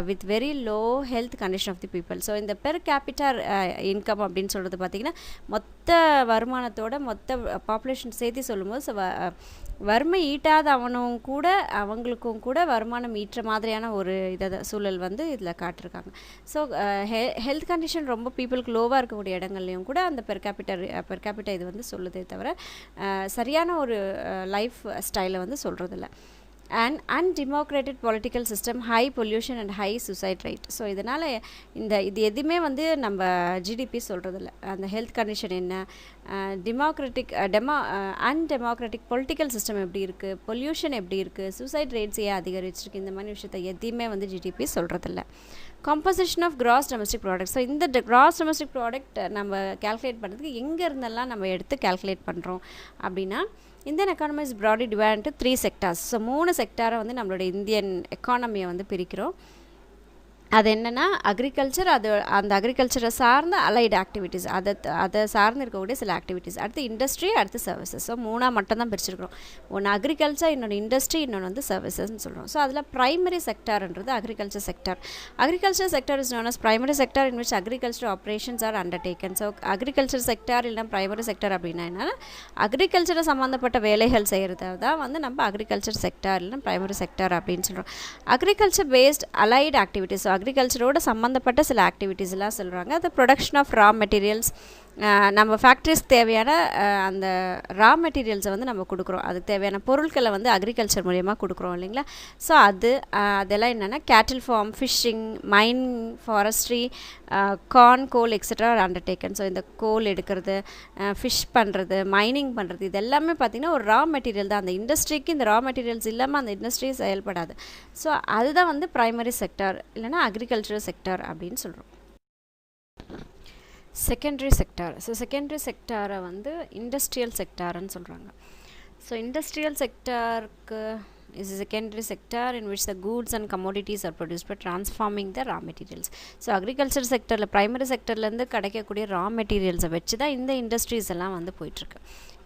with very low health condition of the people. So இந்த per capital income அப்படின்னு சொல்கிறது பார்த்திங்கன்னா மொத்த வருமானத்தோட மொத்த பாப்புலேஷன் சேர்த்து சொல்லும்போது வறுமை ஈட்டாத அவங்களுக்கும் கூட வருமானம் ஈட்டுற மாதிரியான ஒரு சூழல் வந்து இதில் காட்டிருக்காங்க. ஸோ ஹெல்த் கண்டிஷன் ரொம்ப பீப்புளுக்கு லோவாக இருக்கக்கூடிய இடங்கள்லையும் கூட அந்த பெர் கேபிட்டா இது வந்து சொல்லுதே தவிர சரியான ஒரு லைஃப் ஸ்டைலை வந்து சொல்கிறதில்ல. And undemocratic political system, high pollution and high suicide rate. So இதனால் இது எதுவுமே வந்து நம்ம ஜிடிபி சொல்கிறதில்ல. அந்த ஹெல்த் கண்டிஷன் என்ன, அன்டெமோக்ராட்டிக் பொலிட்டிக்கல் சிஸ்டம் எப்படி இருக்குது, பொல்யூஷன் எப்படி இருக்குது, சூசைட் ரேட்ஸ் ஏன் அதிகரிச்சிருக்கு, இந்த மாதிரி விஷயத்தை எதையுமே வந்து ஜிடிபி சொல்கிறதில்ல. Composition of gross domestic product. So இந்த கிராஸ் டொமஸ்டிக் ப்ராடக்ட் நம்ம கேல்குலேட் பண்ணுறதுக்கு எங்கே இருந்தெல்லாம் நம்ம எடுத்து கேல்குலேட் பண்ணுறோம் அப்படின்னா, Indian economy is broadly divided into 3 sectors. So 3 செக்டாரை வந்து நம்மளோட இந்தியன் எக்கானமியை வந்து பிரிக்கிறோம். அது என்னென்னா அக்ரிகல்ச்சர், அந்த அக்ரிகல்ச்சரை சார்ந்த அலைடு ஆக்டிவிட்டீஸ், அதை சார்ந்து இருக்கக்கூடிய சில ஆக்டிவிட்டீஸ், அடுத்து இண்டஸ்ட்ரி, அடுத்து சர்வீசஸ். ஸோ 3 மட்டும்தான் பிரிச்சிருக்கிறோம். ஒன்று அக்ரிகல்ச்சர், இன்னொன்று இண்டஸ்ட்ரி, இன்னொன்று வந்து சர்வீசஸ்ன்னு சொல்கிறோம். ஸோ அதில் ப்ரைமரி செக்டார்ன்றது agriculture sector. Agriculture sector is known as primary sector in which agriculture operations are undertaken. So agriculture sector இல்லைனா ப்ரைமரி செக்டார் அப்படின்னா என்னென்னா அக்ரிகல்ச்சரை சம்மந்தப்பட்ட வேலைகள் செய்கிறது தான் வந்து நம்ம அக்ரிகல்ச்சர் செக்டார் இல்லைனா ப்ரைமரி செக்டார் அப்படின்னு சொல்கிறோம். அக்ரிகல்ச்சர் பேஸ்ட் அலைடு ஆக்டிவிட்டீஸ், அக்ரிகல்ச்சரோட சம்மந்தப்பட்ட சில ஆக்டிவிட்டீஸ்லாம் சொல்கிறாங்க. அது ப்ரொடக்ஷன் ஆஃப் ரா மெட்டீரியல்ஸ், நம்ம ஃபேக்ட்ரிஸ்க்கு தேவையான அந்த ரா மெட்டீரியல்ஸை வந்து நம்ம கொடுக்குறோம், அதுக்கு தேவையான பொருட்களை வந்து அக்ரிகல்ச்சர் மூலியமாக கொடுக்குறோம் இல்லைங்களா. ஸோ அதெல்லாம் என்னென்னா cattle farm, fishing, mining, forestry, corn, coal etcetera undertaken. So இந்த கோல் எடுக்கிறது, ஃபிஷ் பண்ணுறது, மைனிங் பண்ணுறது, இது எல்லாமே பார்த்திங்கன்னா ஒரு ரா மெட்டீரியல் தான். அந்த இண்டஸ்ட்ரிக்கு இந்த ரா மெட்டீரியல்ஸ் இல்லாமல் அந்த இண்டஸ்ட்ரி செயல்படாது. ஸோ அதுதான் வந்து ப்ரைமரி செக்டார் இல்லைனா அக்ரிகல்ச்சர் செக்டார் அப்படின்னு சொல்கிறோம். Secondary sector. ஸோ செகண்டரி செக்டாரை வந்து இண்டஸ்ட்ரியல் செக்டார்னு சொல்கிறாங்க. ஸோ இண்டஸ்ட்ரியல் செக்டாருக்கு is a secondary sector in which the goods and commodities are produced by transforming the raw materials. So agriculture செக்டரில் ப்ரைமரி செக்டர்லேருந்து கிடைக்கக்கூடிய ரா மெட்டீரியல்ஸை வச்சு தான் இந்த இண்டஸ்ட்ரீஸ் எல்லாம் வந்து போயிட்டுருக்கு.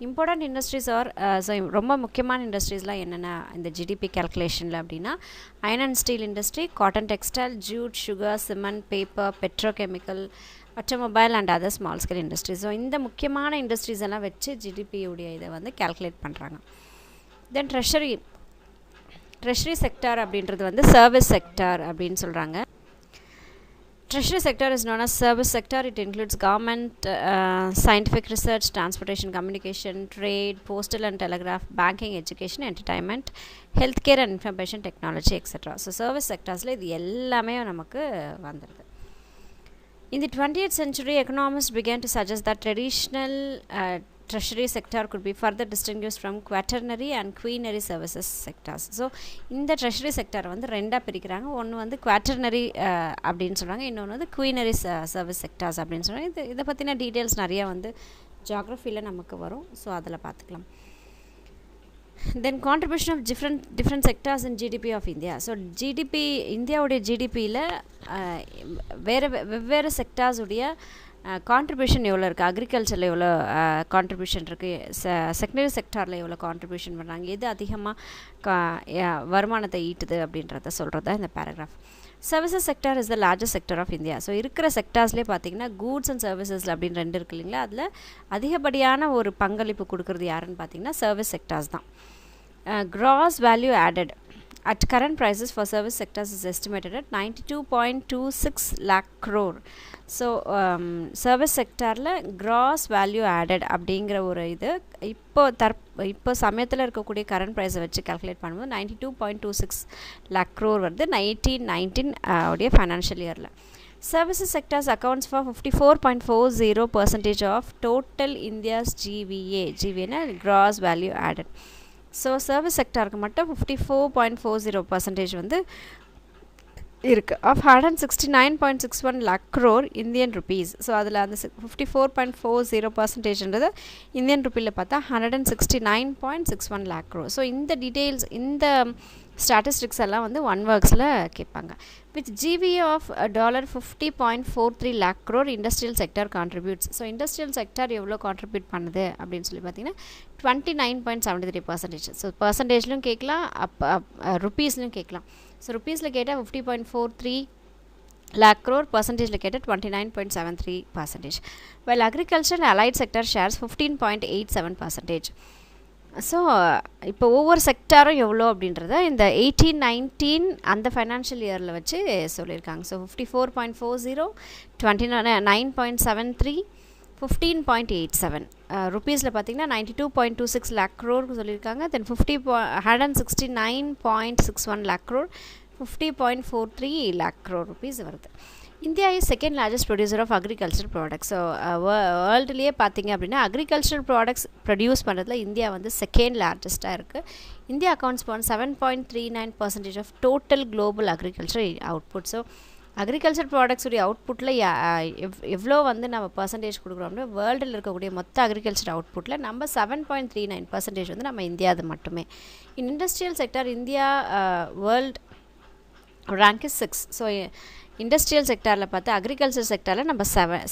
இம்பார்ட்டண்ட் இண்டஸ்ட்ரீஸ் ஆர் ஸோ ரொம்ப முக்கியமான இண்டஸ்ட்ரீஸ்லாம் என்னென்ன இந்த ஜிடிபி கேல்குலேஷனில் அப்படின்னா, iron and steel industry, cotton textile, jute, sugar, cement, paper, petrochemical, automobile and other small scale industries. So இந்த முக்கியமான இண்டஸ்ட்ரீஸ் எல்லாம் வச்சு ஜிடிபியுடைய இதை வந்து கேல்குலேட் பண்ணுறாங்க. தென் ட்ரெஷரி செக்டார் அப்படின்றது வந்து சர்வீஸ் செக்டார் அப்படின்னு சொல்கிறாங்க. Treasury sector is known as service sector. It includes government, scientific research, transportation, communication, trade, postal and telegraph, banking, education, entertainment, healthcare and information technology, etc. So service sectors இது எல்லாமே நமக்கு வந்துடுது. In the 20th century, economists began to suggest that traditional treasury sector could be further distinguished from quaternary and queenary services sectors. So இந்த treasury sector வந்து ரெண்டாக பிரிக்கிறாங்க. ஒன்று வந்து quaternary அப்படின்னு சொல்கிறாங்க, இன்னொன்று வந்து queenary service sectors அப்படின்னு சொல்கிறாங்க. இதை பற்றின டீட்டெயில்ஸ் நிறையா வந்து ஜியாகிரஃபியில் நமக்கு வரும். ஸோ அதில் பார்த்துக்கலாம். Then contribution of different sectors in GDP of India. So GDP, இந்தியாவுடைய ஜிடிபியில் வெவ்வேறு செக்டார்ஸுடைய கான்ட்ரிபியூஷன் எவ்வளோ இருக்குது, அக்ரிகல்ச்சரில் எவ்வளோ கான்ட்ரிபியூஷன் இருக்குது, செகண்டரி செக்டாரில் எவ்வளோ கான்ட்ரிபியூஷன் பண்ணுறாங்க, எது அதிகமாக வருமானத்தை ஈட்டுது அப்படின்றத சொல்கிறது தான் இந்த paragraph. Services sector is the largest sector of India. So இருக்கிற செக்டார்ஸ்லேயே பார்த்தீங்கன்னா கூட்ஸ் அண்ட் சர்வீசஸில் அப்படின்னு ரெண்டு இருக்குது இல்லைங்களா. அதில் அதிகப்படியான ஒரு பங்களிப்பு கொடுக்குறது யாருன்னு பார்த்தீங்கன்னா சர்வீஸ் செக்டார்ஸ் தான். gross value added at current prices for service sectors is estimated at 92.26 lakh crore. So service செக்டாரில் gross value added அப்படிங்கிற ஒரு இது இப்போ சமயத்தில் இருக்கக்கூடிய கரண்ட் ப்ரைஸை வச்சு கால்குலேட் பண்ணும்போது 92.26 lakh crore வருது 1919 உடைய ஃபைனான்ஷியல் இயரில். Services sectors accounts for 54.40% of total India's GVA gross value added. So service செக்டாருக்கு மட்டும் 54.40% வந்து இருக்குது of 169.61 lakh crore Indian rupees. So அதில் அந்த 54.40%ன்றது இந்தியன் ருப்பியில் பார்த்தா 169.61 lakh crore. ஸோ இந்த டீட்டெயில்ஸ், இந்த ஸ்டாட்டிஸ்டிக்ஸ் எல்லாம் வந்து ஒன் ஒர்க்ஸில் கேட்பாங்க. With GVA of $50.43 lakh crore industrial sector contributes. So industrial sector எவ்வளோ கான்ட்ரிபியூட் பண்ணுது அப்படின்னு சொல்லி பார்த்தீங்கன்னா 29.73%. ஸோ பர்சன்டேஜ்லையும் கேட்கலாம், ருப்பீஸ்லையும் கேட்கலாம். ஸோ ருப்பீஸில் கேட்டால் 50.43 lakh crore, பர்சன்டேஜில் கேட்டால் 29.73%. while agriculture and allied sector shares 15.87%. So இப்போ ஒவ்வொரு செக்டாரும் எவ்வளோ அப்படின்றத இந்த 18-19 அந்த ஃபைனான்ஷியல் இயரில் வச்சு சொல்லியிருக்காங்க. ஸோ 54.40, 29.73, 15.87. ருப்பீஸில் பார்த்தீங்கன்னா 92.26 lakh crore சொல்லியிருக்காங்க. Then 169.61 lakh crore, 50.43 lakh crore rupees வருது. India is second largest producer of agriculture products. So வேர்ல்டுலேயே பார்த்தீங்க அப்படின்னா அக்ரிகல்ச்சர் ப்ராடக்ட்ஸ் ப்ரொடியூஸ் பண்ணுறதுல இந்தியா வந்து செகண்ட் லார்ஜஸ்ட்டாக இருக்குது. India accounts for 7.39% of total global agriculture output. So agriculture ப்ராடக்ட்ஸுடைய அவுட்புட்டில் எவ்வளோ வந்து நம்ம பர்சன்டேஜ் கொடுக்குறோம்னா வேர்ல்டில் இருக்கக்கூடிய மொத்த அக்ரிகல்ச்சர் அவுட்புட்டில் நம்ம 7.39% வந்து நம்ம இந்தியாவது மட்டுமே. In industrial sector India world rank is 6. So industrial செக்டாரில் பார்த்தா அக்ரிகல்ச்சர் செக்டாரில் நம்ம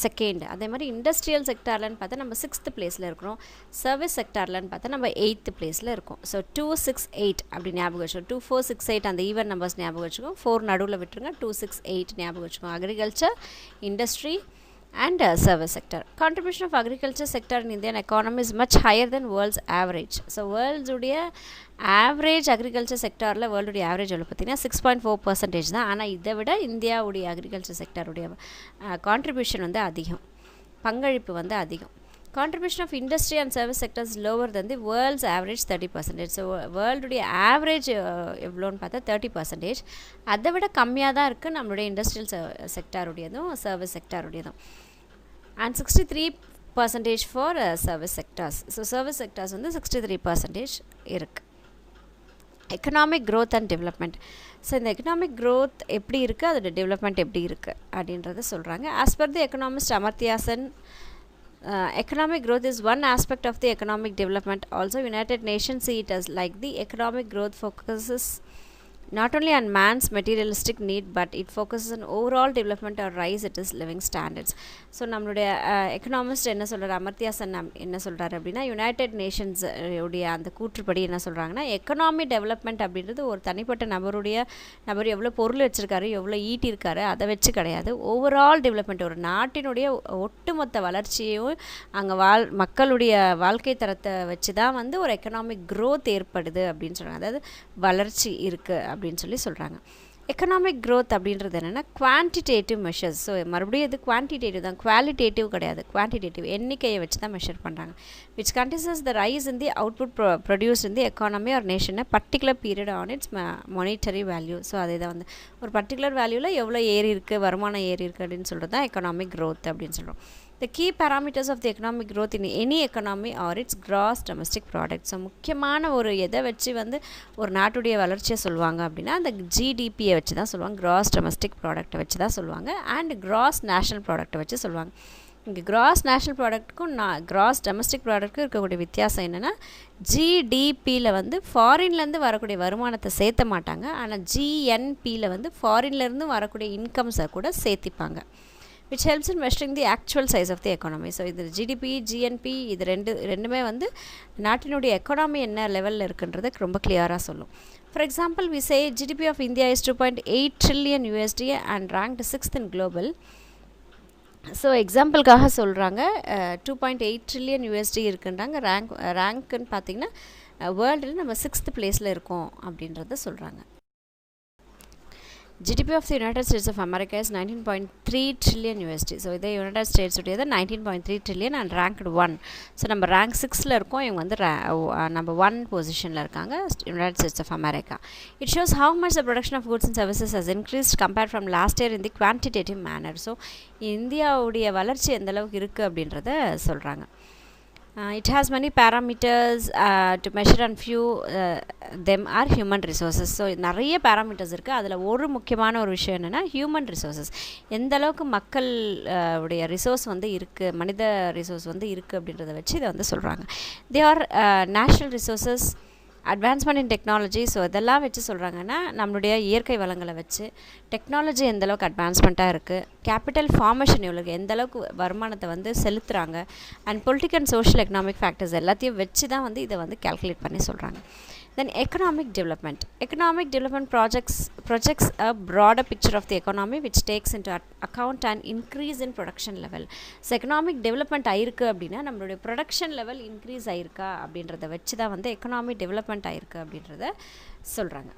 செகண்ட். அதே மாதிரி இண்டஸ்ட்ரியல் செக்டார்லன்னு பார்த்தா நம்ம 6th பிளேஸில் இருக்கிறோம். சர்வீஸ் செக்டார்லன்னு பார்த்தா நம்ம 8th பிளேஸில் இருக்கோம். ஸோ 268 அப்படி ஞாபகம் வச்சுக்கோம். 2468 அந்த ஈவன் நம்பர்ஸ் ஞாபகம் வச்சுக்கோம். 4 நடுவில் விட்டுருங்க. 268 ஞாபகம் வச்சுக்கோம். Agriculture, industry and service sector. Contribution of agriculture sector in Indian economy is much higher than world's average. So world's udiya average agriculture sector la world udiya average எவ்வளோ பார்த்தீங்கன்னா 6.4% தான். ஆனால் இதை விட இந்தியா உடைய agriculture sector உடைய contribution வந்து அதிகம், பங்களிப்பு வந்து அதிகம். Contribution of industry and service sector is lower than the world's average 30%. So world உடைய average எவ்வளோன்னு பார்த்தா 30%. அதை விட கம்மியாக தான் இருக்குது நம்மளுடைய இண்டஸ்ட்ரியல் செக்டார் உடையதும் சர்வீஸ் செக்டார் உடையதும். and 63% for service sectors. So service sectors வந்து 63% இருக்குது. Economic growth and development. So இந்த எக்கனாமிக் growth எப்படி இருக்குது, அதோட டெவலப்மெண்ட் எப்படி இருக்குது அப்படின்றத சொல்கிறாங்க. As per the economist Amartya Sen, economic growth is one aspect of the economic development. Also United Nations see it as like the economic growth focuses not only on man's materialistic need but it focuses on overall development or rise it is living standards. So நம்மளுடைய economist என்ன சொல்கிறார், அமர்த்தியா சென் என்ன சொல்கிறார் அப்படின்னா United Nations உடைய அந்த கூற்றுப்படி என்ன சொல்கிறாங்கன்னா எக்கனாமி டெவலப்மெண்ட் அப்படின்றது ஒரு தனிப்பட்ட நபர் எவ்வளோ பொருள் வச்சுருக்காரு, எவ்வளோ ஈட்டியிருக்காரு அதை வச்சு கிடையாது. ஓவரால் டெவலப்மெண்ட், ஒரு நாட்டினுடைய ஒட்டுமொத்த வளர்ச்சியும் அங்கே மக்களுடைய வாழ்க்கை தரத்தை வச்சு தான் வந்து ஒரு எக்கனாமிக் க்ரோத் ஏற்படுது அப்படின்னு சொல்கிறாங்க. அதாவது வளர்ச்சி இருக்குது அப்படின்னு சொல்லி சொல்கிறாங்க. எக்கனாமிக் க்ரோத் அப்படின்றது என்னென்னா குவான்டிடேட்டிவ் மெஷர்ஸ். ஸோ மறுபடியும் இது குவான்டிடேட்டிவ் தான், குவாலிட்டேட்டிவ் கிடையாது. குவான்டிடேட்டிவ் எண்ணிக்கையை வச்சு தான் மெஷர் பண்ணுறாங்க. Which continues the rise in the output produce in the economy or nation particular period on its monetary value. So அதே தான் வந்து ஒரு பர்டிகுலர் வேல்யூவில் எவ்வளோ ஏறி இருக்குது, வருமானம் ஏறி இருக்குது அப்படின்னு சொல்கிறது தான் எக்கனாமிக் க்ரோத் அப்படின்னு சொல்கிறோம். The key parameters of the economic growth in any economy are its gross domestic product. So முக்கியமான ஒரு எதை வச்சு வந்து ஒரு நாட்டுடைய வளர்ச்சியை சொல்லுவாங்க அப்படின்னா அந்த ஜிடிபியை வச்சு தான் சொல்லுவாங்க, கிராஸ் டொமஸ்டிக் ப்ராடக்ட்டை வச்சு தான் சொல்லுவாங்க. அண்ட் கிராஸ் நேஷ்னல் ப்ராடக்ட்டை வச்சு சொல்லுவாங்க. இங்கே கிராஸ் நேஷ்னல் ப்ராடக்ட்டுக்கும் கிராஸ் டொமஸ்டிக் ப்ராடக்ட்டுக்கும் இருக்கக்கூடிய வித்தியாசம் என்னென்னா ஜிடிபியில் வந்து ஃபாரின்லேருந்து வரக்கூடிய வருமானத்தை சேர்த்த மாட்டாங்க. ஆனால் ஜிஎன்பியில் வந்து ஃபாரின்லேருந்து வரக்கூடிய இன்கம்ஸை கூட சேர்த்திப்பாங்க. which helps in measuring the actual size of the economy. So இது ஜிடிபி, ஜிஎன்பி இது ரெண்டுமே வந்து நாட்டினுடைய எக்கானமி என்ன லெவலில் இருக்குன்றது ரொம்ப கிளியராக சொல்லும். For example we say GDP of India is $2.8 trillion and ranked 6th in global. So எக்ஸாம்பிளுக்காக சொல்கிறாங்க 2.8 trillion இருக்குன்றாங்க. ரேங்க்குன்னு பார்த்திங்கன்னா வேர்ல்டில் நம்ம 6th பிளேஸில் இருக்கோம் அப்படின்றத சொல்கிறாங்க. GDP of the United States of America is $19.3 trillion. So இதே யுனைடெட் ஸ்டேட்ஸ் உடையது 19.3 trillion and ranked 1. ஸோ நம்ம ரேங்க் 6ல் இருக்கோம், இவங்க வந்து நம்ம 1 பொசிஷனில் இருக்காங்க, united states of America. It shows how much the production of goods and services has increased compared from last year in the quantitative manner. So இந்தியாவுடைய வளர்ச்சி எந்தளவுக்கு இருக்குது அப்படின்றத சொல்கிறாங்க. It has many parameters to measure and few them are human resources. So நிறைய parameters இருக்குது. அதில் ஒரு முக்கியமான ஒரு விஷயம் என்னென்னா ஹியூமன் ரிசோர்ஸஸ். எந்த அளவுக்கு மக்கள் உடைய ரிசோர்ஸ் வந்து இருக்குது, மனித ரிசோர்ஸ் வந்து இருக்குது அப்படின்றத வச்சு இதை வந்து சொல்கிறாங்க. They are national resources advancement in technology. So இதெல்லாம் வச்சு சொல்கிறாங்கன்னா நம்மளுடைய இயற்கை வளங்களை வச்சு டெக்னாலஜி எந்தளவுக்கு அட்வான்ஸ்மெண்ட்டாக இருக்குது, கேபிட்டல் ஃபார்மேஷன் எவ்வளோக்கு, எந்தளவுக்கு வருமானத்தை வந்து செலுத்துகிறாங்க, and political and social economic factors எல்லாத்தையும் வச்சு தான் வந்து இதை வந்து கேல்குலேட் பண்ணி சொல்கிறாங்க. Then economic development. Economic development projects a broader picture of the economy which takes into account an increase in production level. So economic development ஆயிருக்கு அப்படின்னா நம்மளுடைய ப்ரொடக்ஷன் லெவல் இன்க்ரீஸ் ஆயிருக்கா அப்படின்றத வச்சு தான் வந்து எக்கனாமிக் டெவலப்மெண்ட் ஆயிருக்கு அப்படின்றத சொல்கிறாங்க.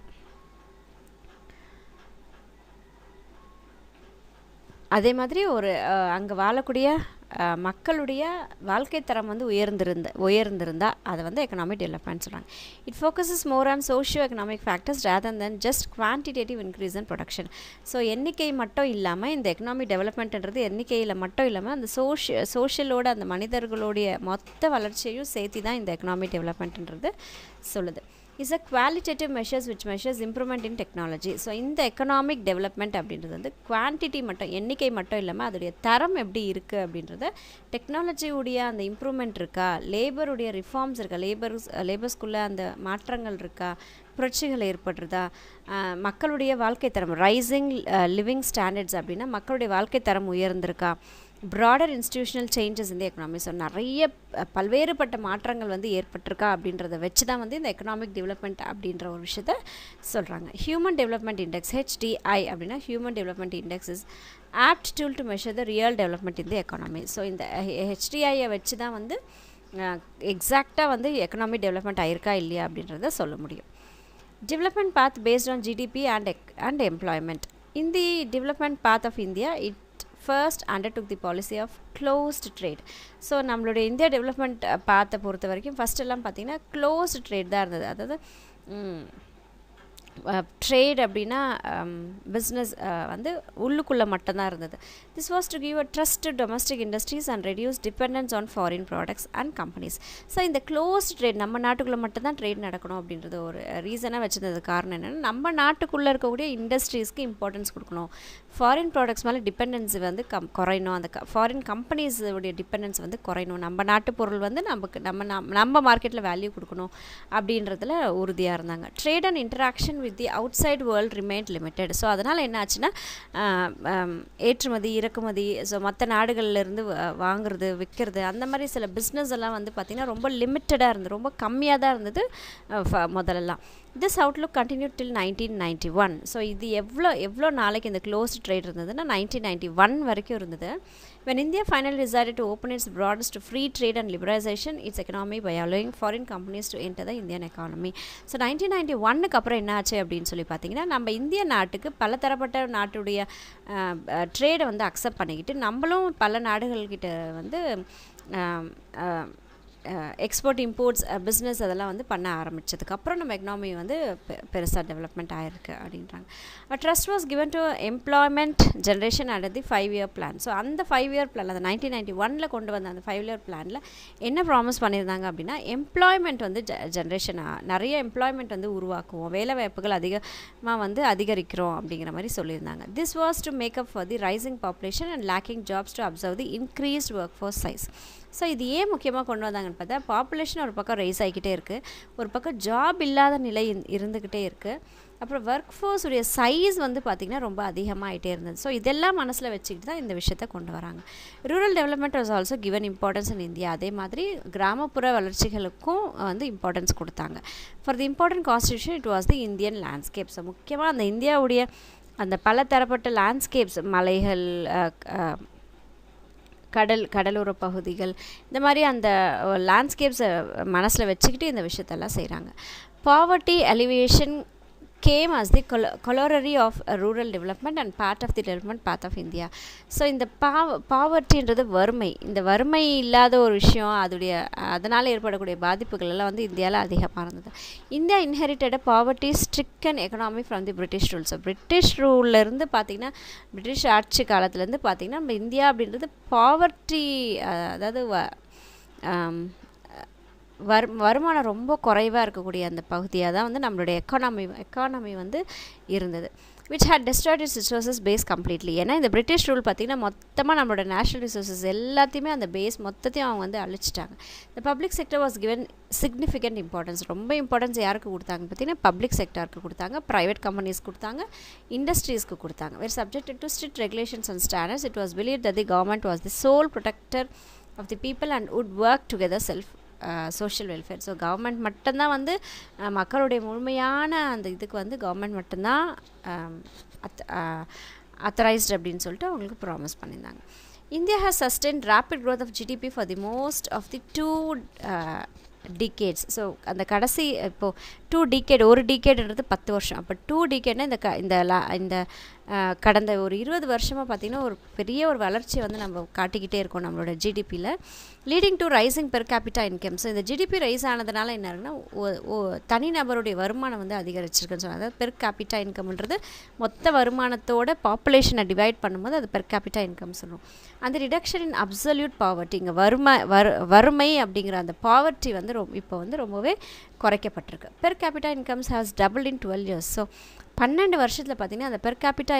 அதே மாதிரி ஒரு அங்கே வாழக்கூடிய மக்களுடைய வாழ்க்கை தரம் வந்து உயர்ந்திருந்தால் அதை வந்து எக்கனாமிக் டெவலப்மெண்ட் சொல்கிறாங்க. It focuses more on socio economic factors rather then just quantitative increase in production. So எண்ணிக்கை மட்டும் இல்லாமல் இந்த எக்கனாமிக் டெவலப்மெண்ட்ன்றது எண்ணிக்கையில் மட்டும் இல்லாமல் அந்த சோஷியலோட அந்த மனிதர்களுடைய மொத்த வளர்ச்சியையும் சேர்த்து தான் இந்த எக்கனாமிக் டெவலப்மெண்ட்ன்றது சொல்லுது. Is a qualitative measures which measures improvement in technology. So இந்த எக்கனாமிக் டெவலப்மெண்ட் அப்படின்றது வந்து குவான்டிட்டி மட்டும் எண்ணிக்கை மட்டும் இல்லாமல் அதோடைய தரம் எப்படி இருக்குது அப்படின்றத டெக்னாலஜியுடைய அந்த இம்ப்ரூவ்மெண்ட் இருக்கா, லேபருடைய ரிஃபார்ம்ஸ் இருக்கா, லேபர்ஸ்குள்ளே அந்த மாற்றங்கள் இருக்கா, புரட்சிகள் ஏற்படுறதா, மக்களுடைய வாழ்க்கை தரம் ரைசிங் லிவிங் ஸ்டாண்டர்ட்ஸ் அப்படின்னா மக்களுடைய வாழ்க்கை தரம் உயர்ந்திருக்கா, ப்ராடர் இன்ஸ்டிடியூஷனல் சேஞ்சஸ் இந்த எக்கனாமி. ஸோ நிறைய பல்வேறுபட்ட மாற்றங்கள் வந்து ஏற்பட்டிருக்கா அப்படின்றத வச்சு தான் வந்து இந்த எக்கனாமிக் டெவலப்மெண்ட் அப்படின்ற ஒரு விஷயத்த சொல்கிறாங்க. ஹியூமன் டெவலப்மெண்ட் இண்டெக்ஸ் HDI அப்படின்னா human development index is opt tool to measure the real development in the economy. So இந்த HDIயை வச்சு தான் வந்து எக்ஸாக்டாக வந்து எக்கனாமிக் டெவலப்மெண்ட் ஆயிருக்கா இல்லையா அப்படின்றத சொல்ல முடியும். Development path based on GDP and employment. In the development path of India, it first undertook the policy of closed trade. So நம்மளுடைய இந்தியா டெவலப்மெண்ட் பார்த்த பொறுத்த வரைக்கும் ஃபஸ்ட் எல்லாம் பார்த்திங்கன்னா க்ளோஸ்டு ட்ரேட் தான் இருந்தது. அதாவது ட்ரேட் அப்படின்னா பிஸ்னஸ் வந்து உள்ளுக்குள்ளே மட்டும்தான் இருந்தது. This was to give a trust to domestic industries and reduce dependence on foreign products and companies. So இந்த க்ளோஸ்ட் ட்ரேட் நம்ம நாட்டுக்குள்ளே மட்டும்தான் ட்ரேட் நடக்கணும் அப்படின்றது ஒரு ரீசனாக வச்சுருந்தது. காரணம் என்னென்னா நம்ம நாட்டுக்குள்ளே இருக்கக்கூடிய இண்டஸ்ட்ரீஸ்க்கு இம்பார்ட்டன்ஸ் கொடுக்கணும், ஃபாரின் ப்ராடக்ட்ஸ் மேலே டிபெண்டன்சி வந்து குறையணும், அந்த ஃபாரின் கம்பெனிஸுடைய டிபெண்டன்ஸ் வந்து குறையணும், நம்ம நாட்டு பொருள் வந்து நம்ம மார்க்கெட்டில் வேல்யூ கொடுக்கணும் அப்படின்றதுல உறுதியாக இருந்தாங்க. Trade and interaction with the outside world remained limited. So அதனால் என்ன ஆச்சுன்னா ஏற்றுமதி இறக்குமதி, ஸோ மற்ற நாடுகள்லேருந்து வாங்குறது விற்கிறது அந்த மாதிரி சில பிஸ்னஸ் எல்லாம் வந்து பார்த்திங்கன்னா ரொம்ப லிமிட்டடாக இருந்தது, ரொம்ப கம்மியாக தான் இருந்தது முதலெல்லாம். This outlook continue till 1991. So இது எவ்வளோ நாளைக்கு இந்த க்ளோஸ்ட் ட்ரேட் இருந்ததுன்னா 1991 வரைக்கும் இருந்தது. When India finally decided to open its borders to free trade and liberalization its economy by allowing foreign companies to enter the Indian economy. So 1991க்கு அப்புறம் என்ன ஆச்சு அப்படின்னு சொல்லி பார்த்தீங்கன்னா நம்ம இந்திய நாட்டுக்கு பல தரப்பட்ட நாட்டுடைய ட்ரேடை வந்து அக்செப்ட் பண்ணிக்கிட்டு நம்மளும் பல நாடுகள்கிட்ட வந்து எக்ஸ்போர்ட் இம்போர்ட்ஸ் பிஸ்னஸ் அதெல்லாம் வந்து பண்ண ஆரம்பித்ததுக்கப்புறம் நம்ம எக்கனாமி வந்து பெருசாக டெவலப்மெண்ட் ஆகிருக்கு அப்படின்றாங்க. Trust was given to employment generation under the 5-year plan. So அந்த 5-year plan அந்த 1991 கொண்டு வந்த அந்த 5-year பிளானில் என்ன ப்ராமிஸ் பண்ணியிருந்தாங்க அப்படின்னா எம்ப்ளாய்மெண்ட் வந்து நிறைய எம்ப்ளாய்மெண்ட் வந்து உருவாக்குவோம், வேலை வாய்ப்புகள் அதிகமாக வந்து அதிகரிக்கிறோம் அப்படிங்கிற மாதிரி சொல்லியிருந்தாங்க. This was to make up for the rising population and lacking jobs to observe the increased work force size. So இது ஏன் முக்கியமாக கொண்டு வந்தாங்கன்னு பார்த்தா பாப்புலேஷன் ஒரு பக்கம் ரைஸ் ஆகிக்கிட்டே இருக்குது, ஒரு பக்கம் ஜாப் இல்லாத நிலை இருந்துக்கிட்டே இருக்குது, அப்புறம் ஒர்க் ஃபோர்ஸ் உடைய சைஸ் வந்து பார்த்திங்கன்னா ரொம்ப அதிகமாகிட்டே இருந்தது. ஸோ இதெல்லாம் மனசில் வச்சுக்கிட்டு தான் இந்த விஷயத்தை கொண்டு வராங்க. Rural development was also given importance in India. அதே மாதிரி கிராமப்புற வளர்ச்சிகளுக்கும் வந்து இம்பார்ட்டன்ஸ் கொடுத்தாங்க. For the important constitution it was the Indian landscape. So முக்கியமாக அந்த இந்தியாவுடைய அந்த பல தரப்பட்ட லேண்ட்ஸ்கேப்ஸ், மலைகள், கடலோர பகுதிகள், இந்த மாதிரி அந்த லேண்ட்ஸ்கேப்ஸை மனசில் வச்சுக்கிட்டு இந்த விஷயத்தெல்லாம் செய்கிறாங்க. Poverty alleviation came as the corollary of rural development and part of the development path of India. So இந்த பாவர்ட்டின்றது வறுமை, இந்த வறுமை இல்லாத ஒரு விஷயம், அதனால் ஏற்படக்கூடிய பாதிப்புகள் எல்லாம் வந்து இந்தியாவில் அதிகமாக இருந்தது. India inherited poverty stricken economy from the British rule. So British ரூல்லேருந்து பார்த்திங்கன்னா பிரிட்டிஷ் ஆட்சி காலத்துலேருந்து பார்த்திங்கன்னா நம்ம இந்தியா அப்படின்றது பாவர்ட்டி, அதாவது வருமானம் ரொம்ப குறைவாக இருக்கக்கூடிய அந்த பகுதியாக தான் வந்து நம்மளுடைய எக்கானமி வந்து இருந்தது. which had destroyed its resources base completely. ஏன்னா இந்த பிரிட்டிஷ் ரூல் பார்த்திங்கன்னா மொத்தமாக நம்மளோட நேஷனல் ரிசோர்ஸஸ் எல்லாத்தையுமே அந்த பேஸ் மொத்தத்தையும் அவங்க வந்து அழிச்சிட்டாங்க. The public sector was given significant importance. ரொம்ப இம்பார்ட்டன்ஸ் யாருக்கு கொடுத்தாங்க பார்த்திங்கன்னா பப்ளிக் செக்டாருக்கு கொடுத்தாங்க, ப்ரைவேட் கம்பெனிஸ் கொடுத்தாங்க, இண்டஸ்ட்ரீஸ்க்கு கொடுத்தாங்க. Were subjected to strict regulations and standards. It was believed that the government was the sole protector of the people and would work together social welfare. So government மட்டும்தான் வந்து மக்களுடைய முழுமையான அந்த இதுக்கு வந்து கவர்மெண்ட் மட்டும்தான் அத்தரைஸ்டு அப்படின்னு சொல்லிட்டு அவங்களுக்கு ப்ராமிஸ் பண்ணியிருந்தாங்க. India has sustained rapid growth of GDP for the most of the 2 decades. So அந்த கடைசி இப்போது 2 டிகேட், ஒரு டிகேடுன்றது 10 வருஷம். அப்போ 2 டிகேட்னா இந்த கடந்த ஒரு 20 வருஷமாக பார்த்திங்கன்னா ஒரு பெரிய ஒரு வளர்ச்சியை வந்து நம்ம காட்டிக்கிட்டே இருக்கோம் நம்மளோட ஜிடிபியில், leading to rising per capita income. So இந்த ஜிடிபி ரைஸ் ஆனதுனால என்ன ஆகுதுன்னா தனிநபருடைய வருமானம் வந்து அதிகரிச்சிருக்குன்னு சொன்னாங்க. அதாவது பெர் கேபிட்டா இன்கம்ன்றது மொத்த வருமானத்தோட பாப்புலேஷனை டிவைட் பண்ணும்போது அது பெர் கேபிட்டா இன்கம் சொல்லுவோம். அந்த ரிடக்ஷன் இன் அப்சல்யூட் பாவர்ட்டி, இங்கே வறுமை அப்படிங்கிற அந்த பாவர்ட்டி வந்து இப்போ வந்து ரொம்பவே குறைக்கப்பட்டிருக்கு. Per capita incomes has double in 12 years. So 12 வருஷத்தில் பார்த்திங்கன்னா அந்த பெர் கேபிட்டா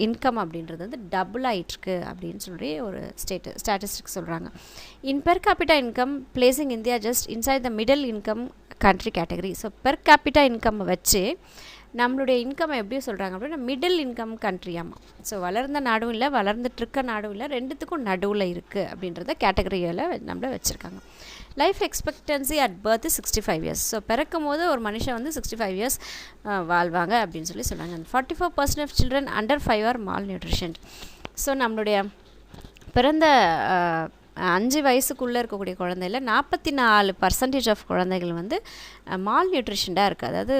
இன்கம் அப்படின்றது வந்து டபுள் ஆகிட்டுருக்கு அப்படின்னு சொல்லி ஒரு ஸ்டாட்டிஸ்டிக்ஸ் சொல்கிறாங்க. In per capita income placing India just inside the middle income country category. So per capita income வச்சு நம்மளுடைய இன்கம் எப்படி சொல்கிறாங்க அப்படின்னா மிடில் இன்கம் கண்ட்ரியாமா. ஸோ வளர்ந்த நாடும் இல்லை, வளர்ந்துட்டுருக்க நாடும் இல்லை, ரெண்டுத்துக்கும் நடுவில் இருக்குது அப்படின்றத கேட்டகரியில் நம்மளை வச்சுருக்காங்க. Life expectancy at birth 65 years. So பிறக்கும் போது ஒரு மனுஷன் வந்து 65 years வாழ்வாங்க அப்படின்னு சொல்லி சொன்னாங்க. 44% of children under 5 are malnutrition. So நம்மளுடைய பிறந்த 5 வயசுக்குள்ளே இருக்கக்கூடிய குழந்தையில் 44% ஆஃப் குழந்தைகள் வந்து மால் நியூட்ரிஷன்டாக இருக்குது. அதாவது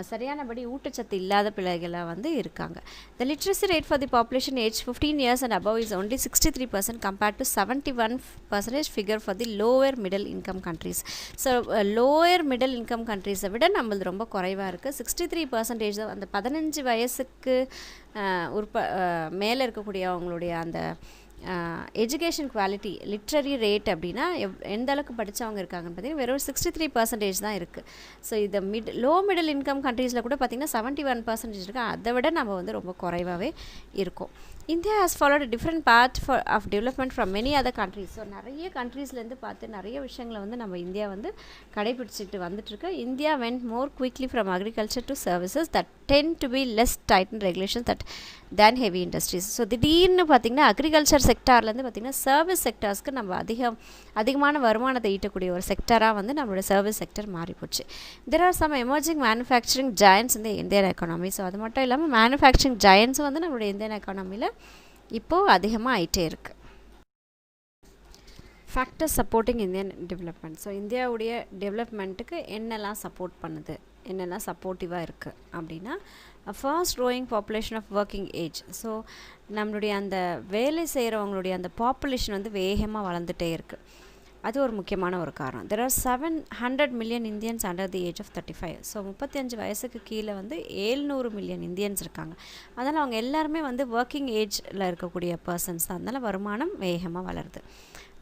சரியானபடி ஊட்டச்சத்து இல்லாத பிள்ளைகளாக வந்து இருக்காங்க. The literacy rate for the population age 15 years and above is only 63% compared to 71% figure for the lower middle income countries. So lower middle income கண்ட்ரீஸை விட நம்மளது ரொம்ப குறைவாக இருக்குது. 63% அந்த 15 வயசுக்கு மேலே இருக்கக்கூடிய அவங்களுடைய அந்த எஜுகேஷன் குவாலிட்டி லிட்ரரி ரேட் அப்படின்னா எந்த அளவுக்கு படித்தவங்க இருக்காங்கன்னு பார்த்தீங்கன்னா வெறும் 63% தான் இருக்குது. ஸோ இதை லோ மிடில் இன்கம் கண்ட்ரீஸில் கூட பார்த்திங்கன்னா 71% இருக்குது. அதை விட நம்ம வந்து ரொம்ப குறைவாகவே இருக்கும். India has followed different part of development from many other countries. So நிறைய கண்ட்ரீஸ்லேருந்து பார்த்து நிறைய விஷயங்களை வந்து நம்ம இந்தியா வந்து கடைபிடிச்சிட்டு வந்துட்டுருக்கு. India went more quickly from agriculture to services that tend to be less tighten regulation that than heavy industries. So திடீர்னு பார்த்திங்கன்னா அக்ரிகல்ச்சர் செக்டார்லேருந்து பார்த்திங்கன்னா சர்வீஸ் செக்டார்ஸ்க்கு நம்ம அதிகமான வருமானத்தை ஈட்டக்கூடிய ஒரு செக்டராக வந்து நம்மளோட சர்வீஸ் செக்டர் மாறிப்போச்சு. There are some emerging manufacturing giants இந்த இந்தியன் எக்கானமி. ஸோ அது மட்டும் இல்லாமல் மேனுஃபேக்சரிங் ஜாயன்ட்ஸும் வந்து நம்மளுடைய இந்தியன் எக்கானமியில் இப்போது அதிகமாக ஆகிட்டே இருக்குது. Factors supporting Indian development. So இந்தியாவுடைய டெவலப்மெண்ட்டுக்கு என்னெல்லாம் சப்போர்ட் பண்ணுது, என்னெல்லாம் சப்போர்ட்டிவாக இருக்குது அப்படின்னா fast growing population of working age. So நம்மளுடைய அந்த வேலை செய்கிறவங்களுடைய அந்த பாப்புலேஷன் வந்து வேகமாக வளர்ந்துட்டே இருக்குது. அது ஒரு முக்கியமான ஒரு காரணம். There are 700 million Indians under the age of 35. So 35 வயசுக்கு கீழே வந்து 700 million இந்தியன்ஸ் இருக்காங்க. அதனால் அவங்க எல்லாருமே வந்து ஒர்க்கிங் ஏஜில் இருக்கக்கூடிய பர்சன்ஸ் தான். அதனால் வருமானம் வேகமாக வளருது.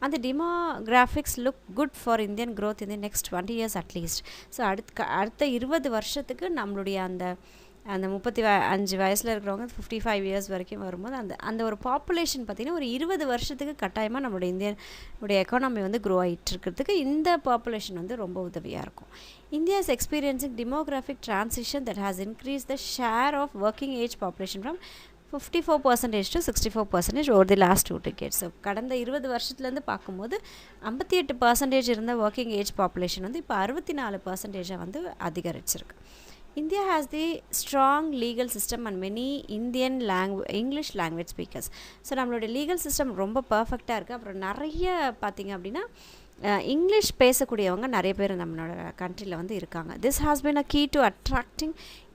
அந்த demographics look good for Indian growth in the next 20 years at least. So அடுத்த 20 வருஷத்துக்கு நம்மளுடைய அந்த 35 வயசில் இருக்கிறவங்க 55 years வரைக்கும் வரும்போது அந்த ஒரு பாப்புலேஷன் பார்த்திங்கன்னா ஒரு 20 வருஷத்துக்கு கட்டாயமாக நம்மளுடைய இந்தியனுடைய எக்கானமி வந்து க்ரோ ஆகிட்டு இருக்கிறதுக்கு இந்த பாப்புலேஷன் வந்து ரொம்ப உதவியாக இருக்கும். India is experiencing demographic transition that has increase the share of working age population from 54% to 64% over the last 2 decades. So கடந்த 20 வருஷத்துலேருந்து பார்க்கும்போது 58% இருந்த ஒர்க்கிங் ஏஜ் பாப்புலேஷன் வந்து இப்போ 64% வந்து அதிகரிச்சிருக்கு. India has the strong legal system and many English language speakers. So நம்மளோட legal system ரொம்ப பர்ஃபெக்டாக இருக்குது. அப்புறம் நிறைய பார்த்திங்க அப்படின்னா இங்கிலீஷ் பேசக்கூடியவங்க நிறைய பேர் நம்மளோட கண்ட்ரியில் வந்து இருக்காங்க. This has been a key to attracting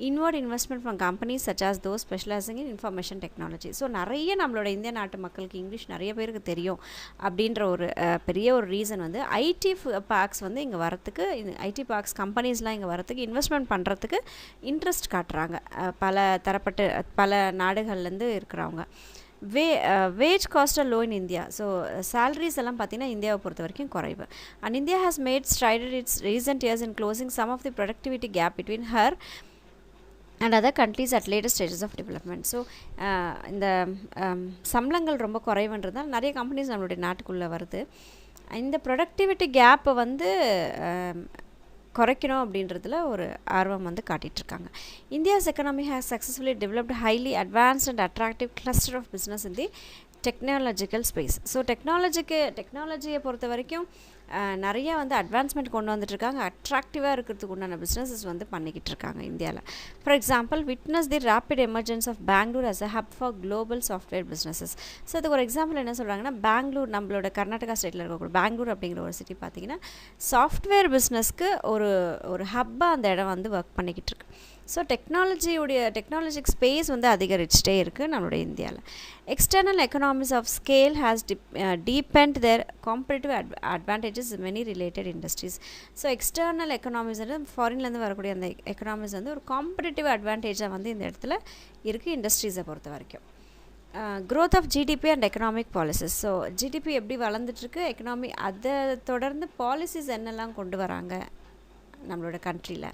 inward investment from companies such as those specialising in information technology. So நிறைய நம்மளோட இந்திய நாட்டு மக்களுக்கு இங்கிலீஷ் நிறைய பேருக்கு தெரியும் அப்படின்ற ஒரு பெரிய ஒரு ரீசன் வந்து ஐடி பார்க்ஸ் வந்து இங்கே வரத்துக்கு, ஐடி பார்க்ஸ் கம்பெனிஸ்லாம் இங்கே வரத்துக்கு இன்வெஸ்ட்மெண்ட் பண்ணுறதுக்கு இன்ட்ரெஸ்ட் காட்டுறாங்க பல நாடுகள்லேருந்து இருக்கிறவங்க. Wage cost low in India. So salaries எல்லாம் பார்த்திங்கன்னா இந்தியாவை பொறுத்த வரைக்கும் குறைவு. And India has made strided its recent years in closing some of the productivity gap between her and other countries at latest stages of development. So இந்த சம்பளங்கள் ரொம்ப குறைவுன்றதால் நிறைய கம்பெனிஸ் நம்மளுடைய நாட்டுக்குள்ளே வருது. இந்த ப்ரொடக்டிவிட்டி கேப்பை வந்து குறைக்கணும் அப்படின்றதுல ஒரு ஆர்வம் வந்து காட்டிகிட்ருக்காங்க. India's economy has successfully developed highly advanced and attractive cluster of business in the technological space. So டெக்னாலஜியை பொறுத்த வரைக்கும் நிறைய வந்து அட்வான்ஸ்மெண்ட் கொண்டு வந்துட்டுருக்காங்க. அட்ராக்டிவாக இருக்கிறதுக்கு உண்டான பிஸ்னஸஸ் வந்து பண்ணிக்கிட்டு இருக்காங்க இந்தியாவில். For example, witness the rapid emergence of Bangalore as a hub for global software businesses. So அதுக்கு ஒரு எக்ஸாம்பிள் என்ன சொல்கிறாங்கன்னா, பெங்களூர் நம்மளோட கர்நாடகா ஸ்டேட்டில் இருக்கக்கூடிய பெங்களூர் அப்படிங்கிற ஒரு சிட்டி பார்த்திங்கன்னா சாஃப்ட்வேர் பிஸ்னஸ்க்கு ஒரு ஹப்பாக அந்த இடம் வந்து ஒர்க் பண்ணிக்கிட்டு இருக்கு. ஸோ டெக்னாலஜிக் ஸ்பேஸ் வந்து அதிகரிச்சுட்டே இருக்குது நம்மளுடைய இந்தியாவில். External economies of scale has deepened their competitive advantages many related industries. So external economies வந்து ஃபாரின்லேருந்து வரக்கூடிய அந்த எக்கனாமிஸ் வந்து ஒரு காம்படிட்டிவ் அட்வான்டேஜாக வந்து இந்த இடத்துல இருக்குது இண்டஸ்ட்ரீஸை பொறுத்த வரைக்கும். growth of GDP and economic policies. So GDP எப்படி வளர்ந்துட்டுருக்கு, எக்கனாமி அதை தொடர்ந்து பாலிசிஸ் என்னெல்லாம் கொண்டு வராங்க நம்மளோட கண்ட்ரியில்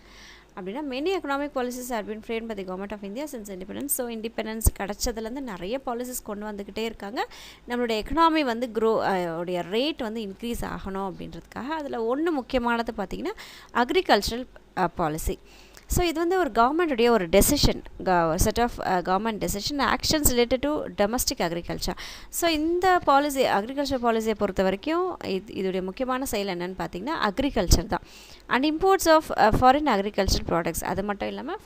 அப்படின்னா, many economic policies have been framed by the government of India since independence. So independence கிடச்சதுலேருந்து நிறைய பாலிசிஸ் கொண்டு வந்துக்கிட்டே இருக்காங்க. நம்மளுடைய எக்கனாமி வந்து உடைய ரேட் வந்து இன்க்ரீஸ் ஆகணும் அப்படின்றதுக்காக. அதில் ஒன்று முக்கியமானது பார்த்திங்கன்னா அக்ரிகல்ச்சரல் பாலிசி. ஸோ இது வந்து ஒரு கவர்மெண்ட்டுடைய ஒரு decision, set of government decision actions related to domestic agriculture. So இந்த பாலிசி, அக்ரிகல்ச்சர் பாலிசியை பொறுத்த வரைக்கும் இதோடைய முக்கியமான செயல் என்னென்னு பார்த்திங்கன்னா அக்ரிகல்ச்சர் தான். And imports of foreign agriculture products. அது மட்டும் இல்லாமல்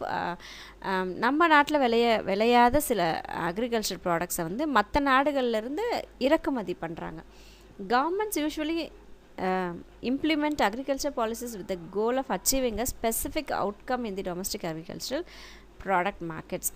நம்ம நாட்டில் விளையாத சில அக்ரிகல்ச்சர் ப்ராடக்ட்ஸை வந்து மற்ற நாடுகள்லேருந்து இறக்குமதி பண்ணுறாங்க. Governments usually implement agriculture policies with the goal of achieving a specific outcome in the domestic agricultural product markets.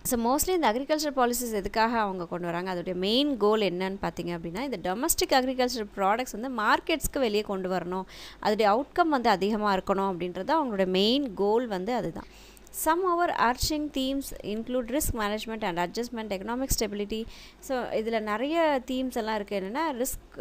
So mostly இந்த அக்ரிகல்ச்சர் பாலிசிஸ் எதுக்காக அவங்க கொண்டு வராங்க, அதோடைய மெயின் கோல் என்னன்னு பார்த்தீங்க அப்படின்னா, இந்த டொமஸ்டிக் அக்ரிகல்ச்சர் ப்ராடக்ட்ஸ் வந்து மார்க்கெட்ஸ்க்கு வெளியே கொண்டு வரணும், அதோடைய அவுட்கம் வந்து அதிகமாக இருக்கணும் அப்படின்றது அவங்களோட மெயின் கோல் வந்து அதுதான். Some overarching themes include risk management and adjustment, economic stability. So இதில் நிறைய தீம்ஸ் எல்லாம் இருக்குது. என்னென்னா ரிஸ்க்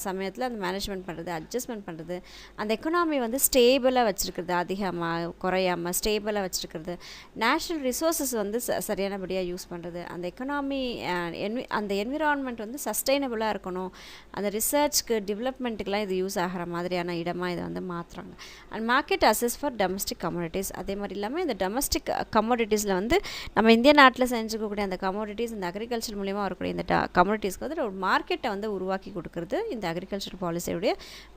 சமயத்தில் அந்த மேனேஜ்மெண்ட் பண்ணுறது, அட்ஜஸ்ட்மெண்ட் பண்ணுறது, அந்த எக்கனாமி வந்து ஸ்டேபிளாக வச்சுருக்கிறது, அதிகமாக குறையாமல் ஸ்டேபிளாக வச்சுருக்கிறது, நேஷ்னல் ரிசோர்ஸஸ் வந்து சரியானபடியாக யூஸ் பண்ணுறது, அந்த எக்கனாமி அந்த என்விரான்மெண்ட் வந்து சஸ்டைனபிளாக இருக்கணும், அந்த ரிசர்ச்க்கு டெவலப்மெண்ட்டுக்கெலாம் இது யூஸ் ஆகிற மாதிரியான இடமாக இதை வந்து மாற்றுறாங்க. And market access for domestic commodities. அதே மாதிரி இல்லாமல் இந்த டொமஸ்டிக் கமோடிட்டிஸில் வந்து நம்ம இந்திய நாட்டில் செஞ்சுக்கக்கூடிய அந்த கமோடிட்டிஸ், இந்த அக்ரிகல்ச்சர் மூலிமா வரக்கூடிய இந்த கமோடிட்டிஸ்க்கு வந்து ஒரு மார்க்கெட்டை வந்து உருவாக்கி கொடுக்கறது இந்த அக்ரிகல்ச்சர் பாலிசியுடைய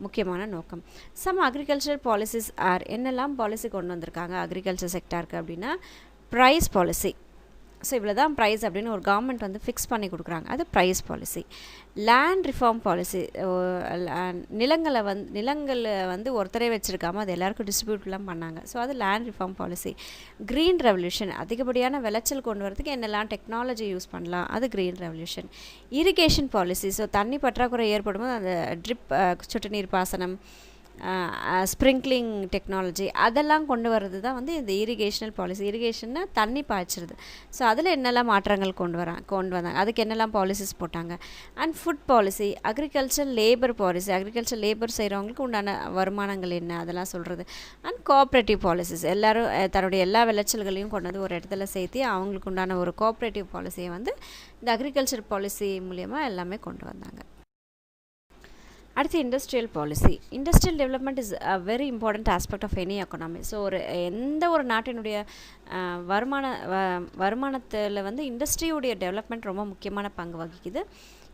முக்கியமான நோக்கம். சம் அக்ரிகல்ச்சர் பாலிசிஸ் ஆர் என்னெல்லாம் பாலிசி கொண்டு வந்திருக்காங்க அக்ரிகல்ச்சர் செக்டாருக்கு அப்படின்னா, ப்ரைஸ் பாலிசி. ஸோ இவ்வளோ தான் ப்ரைஸ் அப்படின்னு ஒரு கவர்மெண்ட் வந்து ஃபிக்ஸ் பண்ணி கொடுக்குறாங்க, அது price policy. Land reform policy. நிலங்களை வந்து ஒருத்தரே வச்சுருக்காமல் அது எல்லாருக்கும் டிஸ்ட்ரிபியூட்லாம் பண்ணாங்க. ஸோ அது land reform policy. Green revolution. அதிகப்படியான விளைச்சல் கொண்டு வரதுக்கு என்னெல்லாம் டெக்னாலஜி யூஸ் பண்ணலாம், அது green revolution. Irrigation policy. So தண்ணி பற்றாக்குறை ஏற்படும்போது அந்த ட்ரிப் சொட்டு நீர் பாசனம், ஸ்ப்ரிங்க்லிங் டெக்னாலஜி அதெல்லாம் கொண்டு வர்றது தான் வந்து இந்த இரிகேஷனல் பாலிசி. இரிகேஷன்னா தண்ணி பாய்ச்சிருது. ஸோ அதில் என்னெல்லாம் மாற்றங்கள் கொண்டு வந்தாங்க, அதுக்கு என்னெல்லாம் பாலிசிஸ் போட்டாங்க. And food policy. Agriculture labour policy. Agriculture labour செய்கிறவங்களுக்கு உண்டான வருமானங்கள் என்ன அதெல்லாம் சொல்கிறது. And cooperative policies. எல்லோரும் தன்னுடைய எல்லா விளைச்சல்களையும் கொண்டு வந்து ஒரு இடத்துல சேர்த்து அவங்களுக்கு உண்டான ஒரு கோஆப்ரேட்டிவ் பாலிசியை வந்து இந்த அக்ரிகல்ச்சர் பாலிசி மூலியமாக எல்லாமே கொண்டு வந்தாங்க. அடுத்து industrial policy. Industrial development is a very important aspect of any economy. So எந்த ஒரு நாட்டினுடைய வருமானத்தில் வந்து இண்டஸ்ட்ரியுடைய டெவலப்மெண்ட் ரொம்ப முக்கியமான பங்கு வகிக்குது.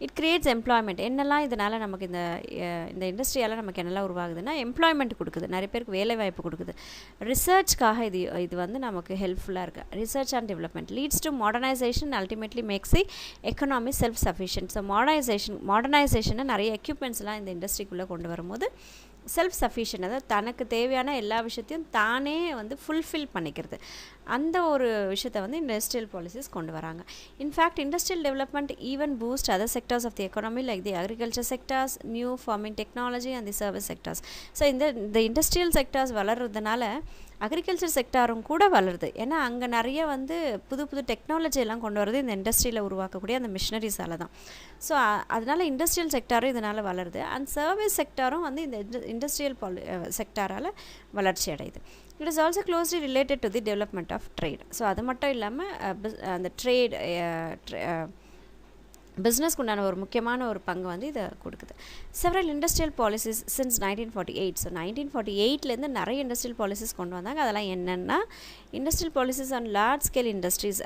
It creates employment. என்னெல்லாம் இதனால் நமக்கு இந்த இண்டஸ்ட்ரியால் நமக்கு என்னெல்லாம் உருவாகுதுன்னா, எம்ப்ளாய்மெண்ட் கொடுக்குது, நிறைய பேருக்கு வேலைவாய்ப்பு கொடுக்குது. ரிசர்ச்காக இது வந்து நமக்கு ஹெல்ப்ஃபுல்லாக இருக்குது. Research and development leads to modernization, ultimately makes the economy self sufficient. So மாடர்னைசேஷனை நிறைய எக்யூப்மெண்ட்ஸ்லாம் இந்த இண்டஸ்ட்ரிக்குள்ளே கொண்டு வரும்போது செல்ஃப் சஃபிஷியன்ட், அதாவது தனக்கு தேவையான எல்லா விஷயத்தையும் தானே வந்து ஃபுல்ஃபில் பண்ணிக்கிறது. அந்த ஒரு விஷயத்தை வந்து இண்டஸ்ட்ரியல் பாலிசிஸ் கொண்டு வராங்க. In fact industrial development even boost other sectors of the economy like the agriculture sectors, new farming technology and the service sectors. So இந்த இண்டஸ்ட்ரியல் செக்டார்ஸ் வளர்கிறதுனால அக்ரிகல்ச்சர் செக்டாரும் கூட வளருது. ஏன்னா அங்கே நிறைய வந்து புது டெக்னாலஜி எல்லாம் கொண்டு வரது இந்த இண்டஸ்ட்ரியில் உருவாக்கக்கூடிய அந்த மிஷினரிஸால் தான். ஸோ அதனால் இண்டஸ்ட்ரியல் செக்டாரும் இதனால் வளருது. அண்ட் சர்வீஸ் செக்டாரும் வந்து இந்த இண்டஸ்ட்ரியல் செக்டாரால் வளர்ச்சி அடையுது. It is also closely related to the development of trade. So அது மட்டும் இல்லாமல் அந்த ட்ரேட் பிஸ்னஸ்க்கு உண்டான ஒரு முக்கியமான ஒரு பங்கு வந்து இதை கொடுக்குது. Several industrial policies since 1948. So 1948லேருந்து நிறைய இண்டஸ்ட்ரியல் பாலிசிஸ் கொண்டு வந்தாங்க. அதெல்லாம் என்னென்னா industrial policies on large scale industries,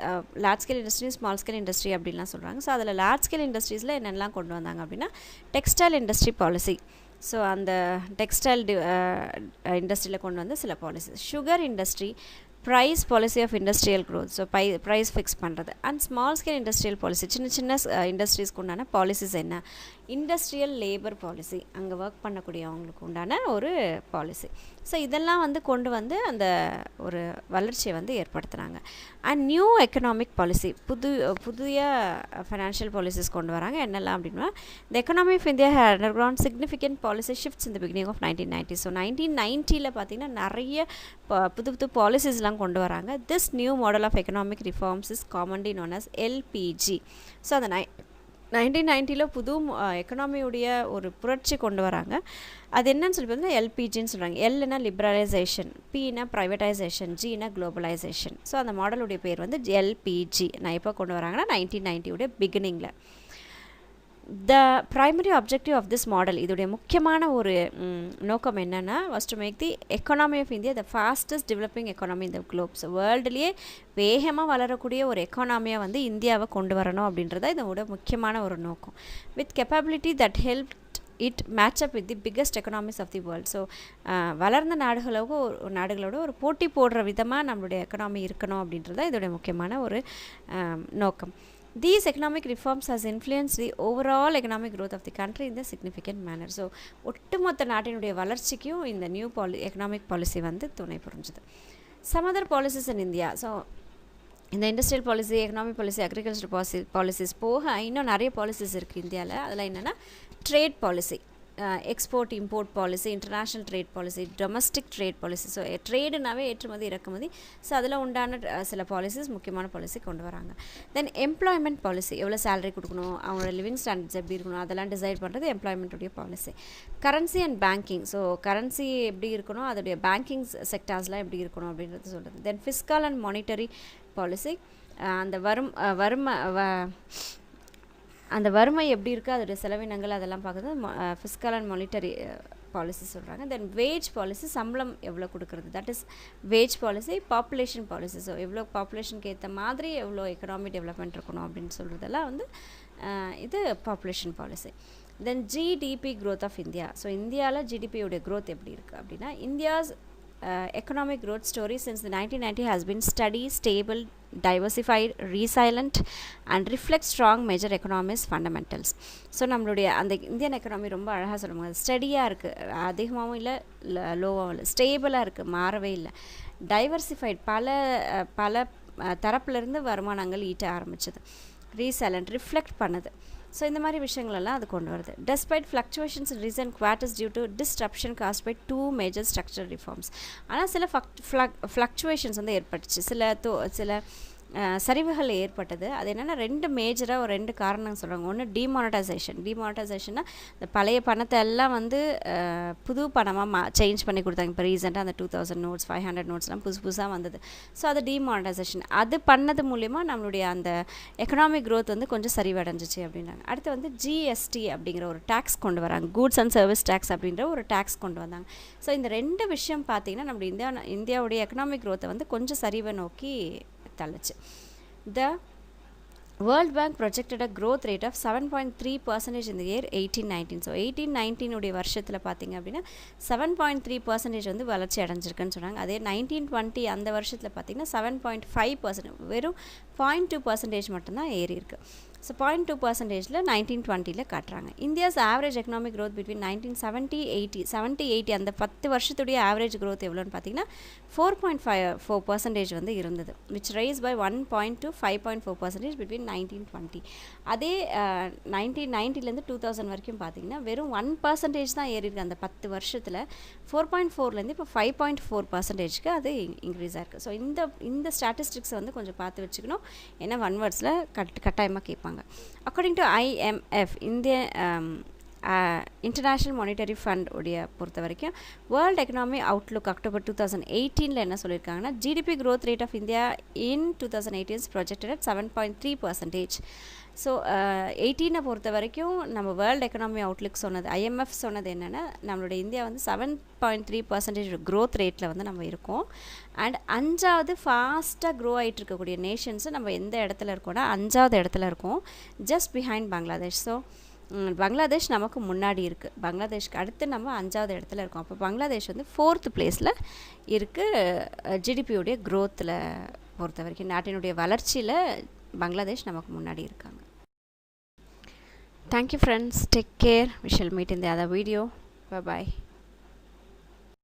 small scale industry அப்படின்லாம் சொல்கிறாங்க. ஸோ அதில் லார்ஜ் ஸ்கேல் இண்டஸ்ட்ரீஸில் என்னென்னலாம் கொண்டு வந்தாங்க அப்படின்னா டெக்ஸ்டைல் இண்டஸ்ட்ரி பாலிசி. ஸோ அந்த டெக்ஸ்டைல் இண்டஸ்ட்ரியில் கொண்டு வந்து சில policies. Sugar industry, price policy of industrial growth. So price fix பண்ணுறது. And small scale industrial policy, சின்ன சின்ன இண்டஸ்ட்ரீஸ்க்கு உண்டான பாலிசிஸ் என்ன? இண்டஸ்ட்ரியல் லேபர் பாலிசி, அங்கே ஒர்க் பண்ணக்கூடியவங்களுக்கு உண்டான ஒரு பாலிசி. ஸோ இதெல்லாம் வந்து கொண்டு வந்து அந்த ஒரு வளர்ச்சியை வந்து ஏற்படுத்துகிறாங்க. அண்ட் நியூ எக்கனாமிக் பாலிசி, புதிய ஃபைனான்ஷியல் பாலிசிஸ் கொண்டு வராங்க. என்னெல்லாம் அப்படின்னா the economy of India had undergone significant policy shifts in the beginning of 1990. So 1990 பார்த்திங்கன்னா நிறைய புது பாலிசிஸ்லாம் கொண்டு வராங்க. This new model of economic reforms is commonly known as LPG. So அந்த 1990 புது எக்கனாமியுடைய ஒரு புரட்சி கொண்டு வராங்க. அது என்னன்னு சொல்லி பார்த்தீங்கன்னா எல்பிஜின்னு சொல்கிறாங்க. எல்னா லிபரலைசேஷன், பின்னா ப்ரைவேட்டைசேஷன், ஜினா குளோபலைசேஷன். ஸோ அந்த மாடலுடைய பேர் வந்து எல்பிஜி. நான் எப்போ கொண்டு வராங்கன்னா 1990 பிகினிங்கில். The primary objective of this model, இதோடைய முக்கியமான ஒரு நோக்கம் என்னென்னா was to make the economy of India the fastest developing economy in the globe. So வேர்ல்டுலேயே வேகமாக வளரக்கூடிய ஒரு எக்கானமியாக வந்து இந்தியாவை கொண்டு வரணும் அப்படின்றத இதோட முக்கியமான ஒரு நோக்கம். With capability that help it match up with the biggest economies of the world. So வளர்ந்த நாடுகளோட ஒரு போட்டி போடுற விதமாக நம்மளுடைய எக்கனாமி இருக்கணும் அப்படின்றத இதோடைய முக்கியமான ஒரு நோக்கம். These economic reforms has influenced the overall economic growth of the country in a significant manner. So ஒட்டுமொத்த நாட்டினுடைய வளர்ச்சிக்கும் இந்த நியூ எக்கனாமிக் பாலிசி வந்து துணை புரிஞ்சுது. Some other policies in India. So இந்த industrial policy, economic policy, agriculture policies போக இன்னும் நிறைய பாலிசிஸ் இருக்குது இந்தியாவில். அதில் என்னென்னா trade policy, export import policy, international trade policy, domestic trade policy. So ட்ரேடுனாவே ஏற்றுமதி இறக்குமதி. ஸோ அதில் உண்டான சில பாலிசிஸ், முக்கியமான பாலிசி கொண்டு வராங்க. தென் எம்ப்ளாய்மெண்ட் பாலிசி, எவ்வளோ சேலரி கொடுக்கணும், அவங்களோட லிவிங் ஸ்டாண்டர்ட்ஸ் எப்படி இருக்கணும், அதெல்லாம் டிசைட் பண்ணுறது எம்ப்ளாய்மெண்ட்டுடைய policy. Currency and banking, so currency எப்படி இருக்கணும், அதோடைய பேங்கிங் செக்டார்ஸ்லாம் எப்படி இருக்கணும் அப்படின்றது சொல்கிறது. Then fiscal and monetary policy, அந்த வறுமை எப்படி இருக்குது, அதோடைய செலவினங்கள் அதெல்லாம் பார்க்குறது ஃபிஸ்கல் அண்ட் மானிட்டரி பாலிசி சொல்கிறாங்க. தென் வேஜ் பாலிசி, சம்பளம் எவ்வளோ கொடுக்குறது, that is wage policy. Population policy, so எவ்வளோ பாப்புலேஷனுக்கு ஏற்ற மாதிரி எவ்வளோ எக்கனாமிக் டெவலப்மெண்ட் இருக்கணும் அப்படின்னு சொல்கிறதெல்லாம் வந்து இது population policy. Then GDP growth of India. So இந்தியாவில் ஜிடிபியோடைய க்ரோத் எப்படி இருக்குது அப்படின்னா India's economic growth story since the 1990 has been steady, stable, diversified, resilient and reflects strong major economic fundamentals. So நம்மளுடைய அந்த இந்தியன் எக்கனாமி ரொம்ப அழகாக சொல்லுவாங்க. ஸ்டடியாக இருக்குது, அதிகமாகவும் இல்லை லோவாகவும் இல்லை, ஸ்டேபிளாக இருக்குது, மாறவே இல்லை. டைவர்சிஃபைட், பல தரப்புலேருந்து வருமானங்கள் ஈட்ட ஆரம்பிச்சது. ரீசைலண்ட், ரிஃப்ளெக்ட் பண்ணுது. ஸோ இந்த மாதிரி விஷயங்களெல்லாம் அது கொண்டு வருது. Despite fluctuations in recent quarters due to disruption cast by 2 major structural reforms. ஆனால் சில ஃப்ளக்சுவேஷன்ஸ் வந்து ஏற்பட்டுச்சு, சில சரிவுகள் ஏற்பட்டது. அது என்னென்னா 2 மேஜராக ஒரு 2 காரணம் சொல்கிறாங்க. ஒன்று டிமானடைசேஷன்னா இந்த பழைய பணத்தை எல்லாம் வந்து புது பணமாக சேஞ்ச் பண்ணி கொடுத்தாங்க. இப்போ ரீசெண்டாக அந்த 2000 நோட்ஸ், 500 நோட்ஸ்லாம் புதுசாக வந்தது. ஸோ அது டிமானடைசேஷன். அது பண்ணது மூலிமா நம்மளுடைய அந்த எக்கனாமிக் க்ரோத் வந்து கொஞ்சம் சரிவடைஞ்சிச்சு அப்படின்றாங்க. அடுத்து வந்து ஜிஎஸ்டி அப்படிங்கிற ஒரு டேக்ஸ் கொண்டு வராங்க, கூட்ஸ் அண்ட் சர்வீஸ் டேக்ஸ் அப்படின்ற ஒரு டேக்ஸ் கொண்டு வந்தாங்க. ஸோ இந்த 2 விஷயம் பார்த்திங்கன்னா நம்மளுடைய இந்தியாவுடைய எக்கனாமிக் க்ரோத்தை வந்து கொஞ்சம் சரிவை நோக்கி தள்ளுச்சு. The World Bank projected a growth rate of 7.3% in the year 1819. So 1819 உடைய வருஷத்தில் பார்த்திங்க அப்படின்னா 7.3% வந்து வளர்ச்சி அடைஞ்சிருக்குன்னு சொன்னாங்க. அதே 1920 அந்த வருஷத்தில் பார்த்திங்கன்னா 7.5%, வெறும் 0.2% மட்டும்தான் ஏறி இருக்குது. ஸோ 0.2% 1920 காட்டுறாங்க. India's average economic growth between 1970-80 அந்த 10 வருஷத்துடைய ஆவரேஜ் க்ரோத் எவ்வளோன்னு பார்த்தீங்கன்னா 4.54% வந்து இருந்தது, விச் ரைஸ் பை 1.2 5.4% பிட்வீன் 1920. அதே 1990 2000 வரைக்கும் பார்த்தீங்கன்னா வெறும் 1% தான் ஏறி இருக்குது. அந்த 10 வருஷத்தில் 4.4 இப்போ 5.4% அது இன்க்ரீஸ் ஆயிருக்கு. ஸோ இந்த ஸ்டாட்டிஸ்டிக்ஸை வந்து கொஞ்சம் பார்த்து வச்சுக்கணும், ஏன்னா 1 வேர்ட்ஸில் கட்டாயமாக கேட்பாங்க. According to IMF, international monetary fund உடைய பொறுத்த வரைக்கும் வேர்ல்டு எக்கனாமி அவுட்லுக் அக்டோபர் 2018 என்ன சொல்லியிருக்காங்கன்னா GDP growth rate of India in 2018 is projected at 7.3%. So 18 பொறுத்த வரைக்கும் நம்ம வேர்ல்டு எக்கனாமி அவுட்லுக் சொன்னது ஐஎம்எஃப் சொன்னது என்னென்னா நம்மளுடைய இந்தியா வந்து 7.3% growth ரேட்டில் வந்து நம்ம இருக்கோம். அண்ட் 5வது ஃபாஸ்ட்டாக க்ரோ ஆகிட்டு இருக்கக்கூடிய நேஷன்ஸு நம்ம எந்த இடத்துல இருக்கோம்னா 5வது இடத்துல இருக்கோம், just behind Bangladesh. So Bangladesh நமக்கு முன்னாடி இருக்குது, பங்களாதேஷ்க்கு அடுத்து நம்ம 5வது இடத்துல இருக்கோம். அப்போ பங்களாதேஷ் வந்து 4th பிளேஸில் இருக்குது ஜிடிபியோடைய க்ரோத்தில் பொறுத்த வரைக்கும். நாட்டினுடைய வளர்ச்சியில் பங்களாதேஷ் நமக்கு முன்னாடி இருக்காங்க. Thank you friends, take care. We shall meet in the other video. Bye bye.